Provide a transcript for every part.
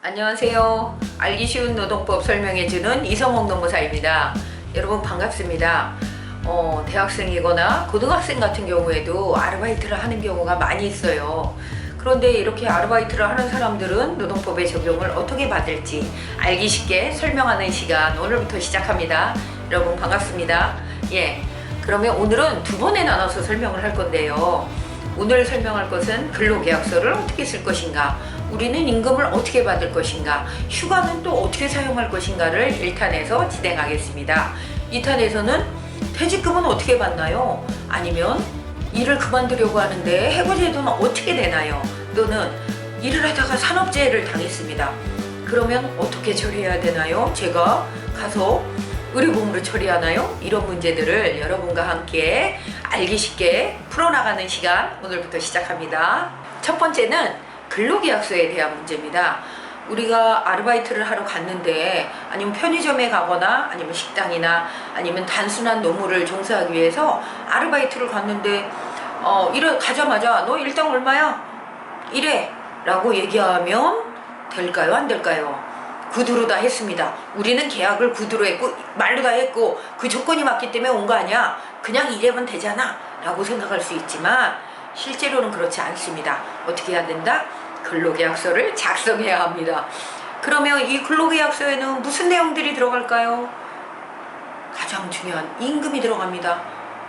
안녕하세요. 알기 쉬운 노동법 설명해주는 이성옥 노무사입니다. 여러분 반갑습니다. 대학생이거나 고등학생 같은 경우에도 아르바이트를 하는 경우가 많이 있어요. 그런데 이렇게 아르바이트를 하는 사람들은 노동법의 적용을 어떻게 받을지 알기 쉽게 설명하는 시간 오늘부터 시작합니다. 여러분 반갑습니다. 그러면 오늘은 두 번에 나눠서 설명을 할 건데요. 오늘 설명할 것은 근로계약서를 어떻게 쓸 것인가, 우리는 임금을 어떻게 받을 것인가, 휴가는 또 어떻게 사용할 것인가를 1탄에서 진행하겠습니다. 2탄에서는 퇴직금은 어떻게 받나요? 아니면 일을 그만두려고 하는데 해고제도는 어떻게 되나요? 또는 일을 하다가 산업재해를 당했습니다. 그러면 어떻게 처리해야 되나요? 제가 가서 의료보험으로 처리하나요? 이런 문제들을 여러분과 함께 알기 쉽게 풀어나가는 시간 오늘부터 시작합니다. 첫 번째는 근로계약서에 대한 문제입니다. 우리가 아르바이트를 하러 갔는데, 아니면 편의점에 가거나 아니면 식당이나 아니면 단순한 노무를 종사하기 위해서 아르바이트를 갔는데 가자마자 너 일당 얼마야? 이래 라고 얘기하면 될까요? 안 될까요? 구두로 다 했습니다. 우리는 계약을 구두로 했고 말로 다 했고 그 조건이 맞기 때문에 온 거 아니야, 그냥 이래면 되잖아 라고 생각할 수 있지만 실제로는 그렇지 않습니다. 어떻게 해야 된다? 근로계약서를 작성해야 합니다. 그러면 이 근로계약서에는 무슨 내용들이 들어갈까요? 가장 중요한 임금이 들어갑니다.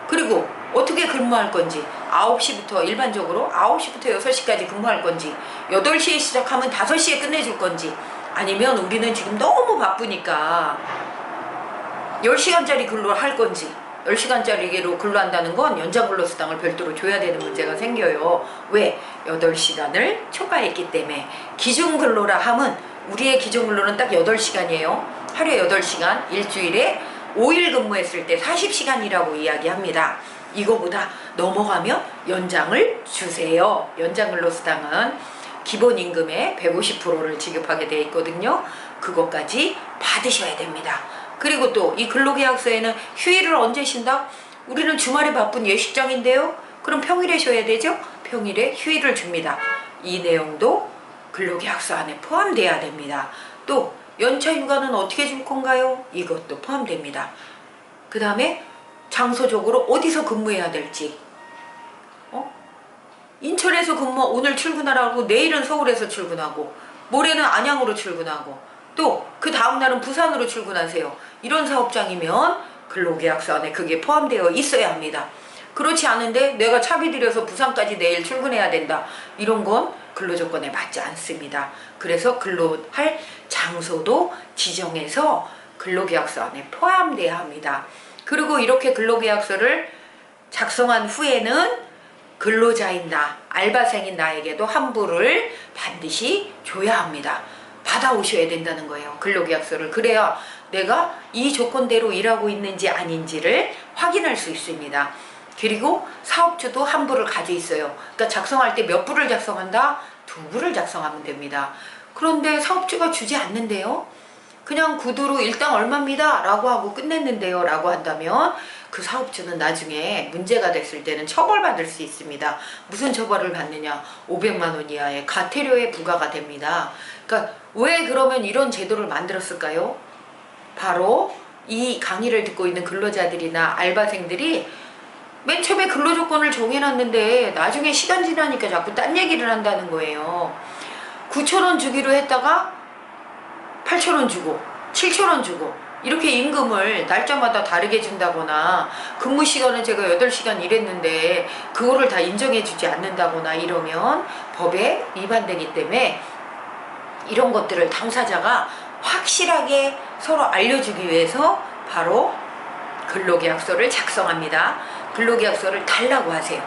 그리고 어떻게 근무할 건지, 9시부터 일반적으로 9시부터 6시까지 근무할 건지, 8시에 시작하면 5시에 끝내줄 건지, 아니면 우리는 지금 너무 바쁘니까 10시간짜리 근로를 할 건지, 10시간짜리로 근로한다는 건 연장 근로수당을 별도로 줘야 되는 문제가 생겨요. 왜? 8시간을 초과했기 때문에. 기준 근로라 함은 우리의 기준 근로는 딱 8시간이에요. 하루에 8시간, 일주일에 5일 근무했을 때 40시간이라고 이야기합니다. 이거보다 넘어가면 연장을 주세요. 연장 근로수당은 기본임금의 150%를 지급하게 되어 있거든요. 그것까지 받으셔야 됩니다. 그리고 또 이 근로계약서에는 휴일을 언제 쉰다? 우리는 주말에 바쁜 예식장인데요. 그럼 평일에 쉬어야 되죠? 평일에 휴일을 줍니다. 이 내용도 근로계약서 안에 포함돼야 됩니다. 또 연차 휴가는 어떻게 줄 건가요? 이것도 포함됩니다. 그 다음에 장소적으로 어디서 근무해야 될지, 인천에서 오늘 출근하라고 내일은 서울에서 출근하고 모레는 안양으로 출근하고 또 그 다음날은 부산으로 출근하세요. 이런 사업장이면 근로계약서 안에 그게 포함되어 있어야 합니다. 그렇지 않은데 내가 차비 들여서 부산까지 내일 출근해야 된다, 이런 건 근로조건에 맞지 않습니다. 그래서 근로할 장소도 지정해서 근로계약서 안에 포함돼야 합니다. 그리고 이렇게 근로계약서를 작성한 후에는 근로자인 나, 알바생인 나에게도 환불을 반드시 줘야 합니다. 받아오셔야 된다는 거예요, 근로계약서를. 그래야 내가 이 조건대로 일하고 있는지 아닌지를 확인할 수 있습니다. 그리고 사업주도 환불을 가지고 있어요. 그러니까 작성할 때 몇 부를 작성한다? 2부를 작성하면 됩니다. 그런데 사업주가 주지 않는데요, 그냥 구두로 일당 얼마입니다 라고 하고 끝냈는데요 라고 한다면 그 사업주는 나중에 문제가 됐을 때는 처벌받을 수 있습니다. 무슨 처벌을 받느냐? 500만 원 이하의 과태료에 부과가 됩니다. 그러니까 왜 그러면 이런 제도를 만들었을까요? 바로 이 강의를 듣고 있는 근로자들이나 알바생들이 맨 처음에 근로조건을 정해놨는데 나중에 시간 지나니까 자꾸 딴 얘기를 한다는 거예요. 9,000원 주기로 했다가 8,000원 주고 7,000원 주고 이렇게 임금을 날짜마다 다르게 준다거나, 근무 시간은 제가 8시간 일했는데 그거를 다 인정해 주지 않는다거나 이러면 법에 위반되기 때문에 이런 것들을 당사자가 확실하게 서로 알려주기 위해서 바로 근로계약서를 작성합니다. 근로계약서를 달라고 하세요.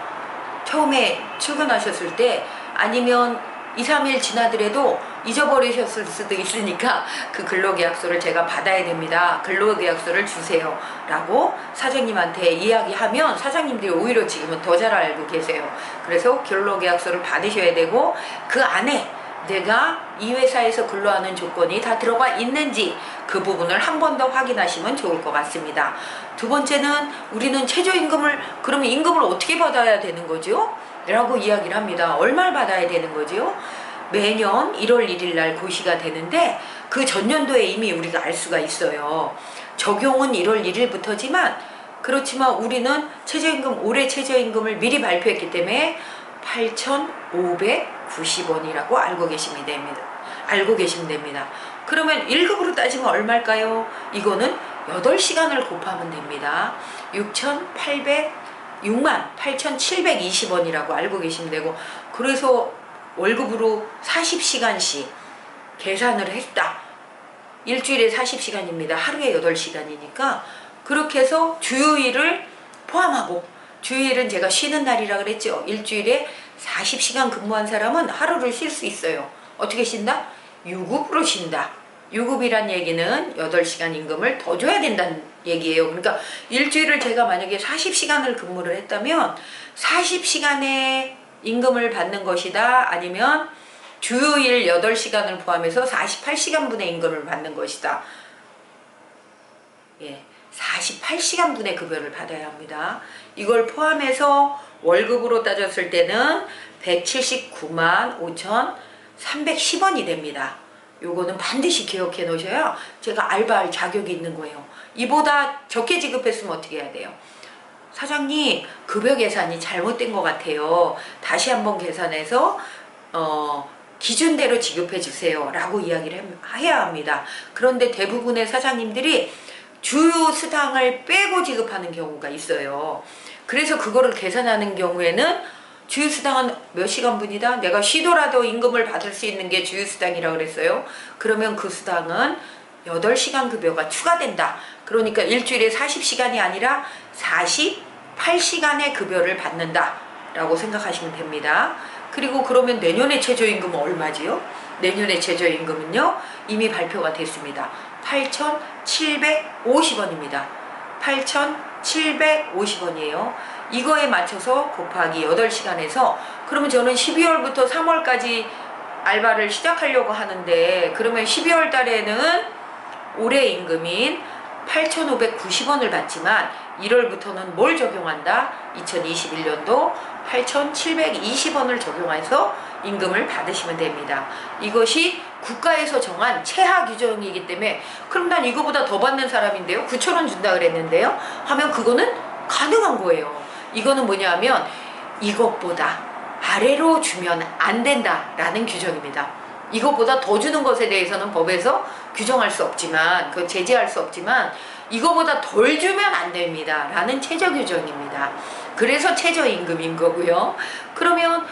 처음에 출근하셨을 때, 아니면 2, 3일 지나더라도 잊어버리셨을 수도 있으니까 그 근로계약서를 제가 받아야 됩니다. 근로계약서를 주세요 라고 사장님한테 이야기하면 사장님들이 오히려 지금은 더 잘 알고 계세요. 그래서 근로계약서를 받으셔야 되고 그 안에 내가 이 회사에서 근로하는 조건이 다 들어가 있는지 그 부분을 한 번 더 확인하시면 좋을 것 같습니다. 두 번째는 우리는 최저임금을, 그러면 임금을 어떻게 받아야 되는 거죠? 라고 이야기를 합니다. 얼마를 받아야 되는 거죠? 매년 1월 1일 날 고시가 되는데 그 전년도에 이미 우리가 알 수가 있어요. 적용은 1월 1일부터지만 그렇지만 우리는 최저임금, 올해 최저임금을 미리 발표했기 때문에 8,590원이라고 알고 계시면 됩니다. 그러면 1급으로 따지면 얼마일까요? 이거는 8시간을 곱하면 됩니다. 68,720원이라고 알고 계시면 되고, 그래서 월급으로 40시간씩 계산을 했다. 일주일에 40시간입니다. 하루에 8시간이니까 그렇게 해서 주휴일을 포함하고, 주휴일은 제가 쉬는 날이라 그랬죠. 일주일에 40시간 근무한 사람은 하루를 쉴 수 있어요. 어떻게 쉰다? 유급으로 쉰다. 유급이란 얘기는 8시간 임금을 더 줘야 된다는 얘기예요. 그러니까 일주일을 제가 만약에 40시간을 근무를 했다면 40시간의 임금을 받는 것이다. 아니면 주휴일 8시간을 포함해서 48시간분의 임금을 받는 것이다. 예, 48시간분의 급여를 받아야 합니다. 이걸 포함해서 월급으로 따졌을 때는 179만 5,310원이 됩니다. 요거는 반드시 기억해 놓으셔야 제가 알바할 자격이 있는 거예요. 이보다 적게 지급했으면 어떻게 해야 돼요? 사장님, 급여 계산이 잘못된 것 같아요. 다시 한번 계산해서 기준대로 지급해 주세요 라고 이야기를 해야 합니다. 그런데 대부분의 사장님들이 주요 수당을 빼고 지급하는 경우가 있어요. 그래서 그거를 계산하는 경우에는 주휴수당은 몇 시간분이다? 내가 쉬더라도 임금을 받을 수 있는 게 주휴수당이라고 그랬어요. 그러면 그 수당은 8시간 급여가 추가된다. 그러니까 일주일에 40시간이 아니라 48시간의 급여를 받는다 라고 생각하시면 됩니다. 그리고 그러면 내년의 최저임금은 얼마지요? 내년의 최저임금은요, 이미 발표가 됐습니다. 8,750원입니다. 8,750원이에요. 이거에 맞춰서 곱하기 8시간에서, 그러면 저는 12월부터 3월까지 알바를 시작하려고 하는데, 그러면 12월 달에는 올해 임금인 8,590원을 받지만 1월부터는 뭘 적용한다? 2021년도 8,720원을 적용해서 임금을 받으시면 됩니다. 이것이 국가에서 정한 최하 규정이기 때문에, 그럼 난 이거보다 더 받는 사람인데요? 9,000원 준다 그랬는데요? 하면 그거는 가능한 거예요. 이거는 뭐냐면 이것보다 아래로 주면 안 된다라는 규정입니다. 이것보다 더 주는 것에 대해서는 법에서 규정할 수 없지만, 그 제재할 수 없지만, 이거보다 덜 주면 안 됩니다 라는 최저 규정입니다. 그래서 최저임금인 거고요. 그러면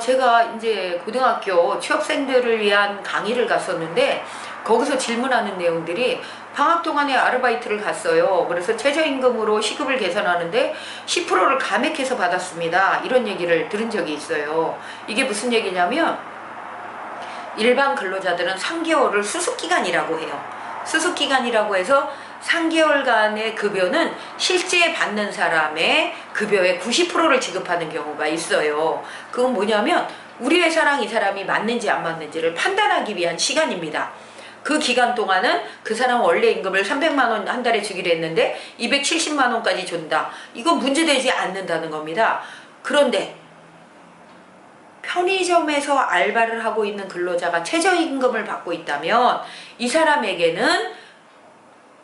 제가 이제 고등학교 취업생들을 위한 강의를 갔었는데, 거기서 질문하는 내용들이 방학 동안에 아르바이트를 갔어요. 그래서 최저임금으로 시급을 계산하는데 10%를 감액해서 받았습니다. 이런 얘기를 들은 적이 있어요. 이게 무슨 얘기냐면, 일반 근로자들은 3개월을 수습기간이라고 해요. 수습기간이라고 해서 3개월간의 급여는 실제 받는 사람의 급여의 90%를 지급하는 경우가 있어요. 그건 뭐냐면 우리 회사랑 이 사람이 맞는지 안 맞는지를 판단하기 위한 시간입니다. 그 기간 동안은 그 사람 원래 임금을 300만 원 한 달에 주기로 했는데 270만 원까지 준다. 이건 문제되지 않는다는 겁니다. 그런데 편의점에서 알바를 하고 있는 근로자가 최저임금을 받고 있다면 이 사람에게는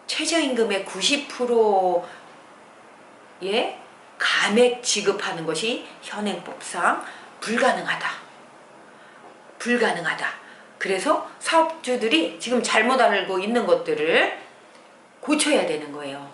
최저임금의 90%의 감액 지급하는 것이 현행법상 불가능하다. 그래서 사업주들이 지금 잘못 알고 있는 것들을 고쳐야 되는 거예요.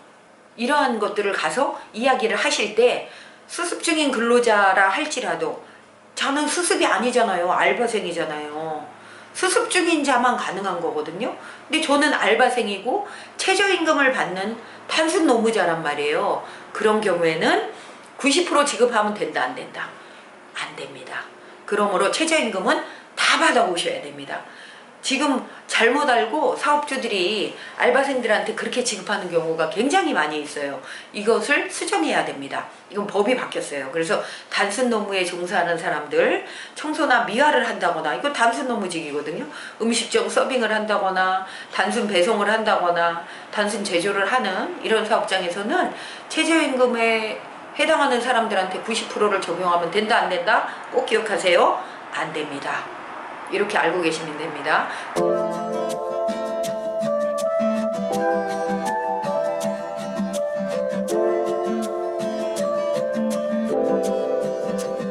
이러한 것들을 가서 이야기를 하실 때, 수습 중인 근로자라 할지라도 저는 수습이 아니잖아요. 알바생이잖아요. 수습 중인 자만 가능한 거거든요. 근데 저는 알바생이고 최저임금을 받는 단순 노무자란 말이에요. 그런 경우에는 90% 지급하면 된다, 안 된다? 안 됩니다. 그러므로 최저임금은 다 받아오셔야 됩니다. 지금 잘못 알고 사업주들이 알바생들한테 그렇게 지급하는 경우가 굉장히 많이 있어요. 이것을 수정해야 됩니다. 이건 법이 바뀌었어요. 그래서 단순 노무에 종사하는 사람들, 청소나 미화를 한다거나, 이거 단순 노무직이거든요. 음식점 서빙을 한다거나, 단순 배송을 한다거나, 단순 제조를 하는 이런 사업장에서는 최저임금에 해당하는 사람들한테 90%를 적용하면 된다, 안 된다? 꼭 기억하세요. 안 됩니다. 이렇게 알고 계시면 됩니다.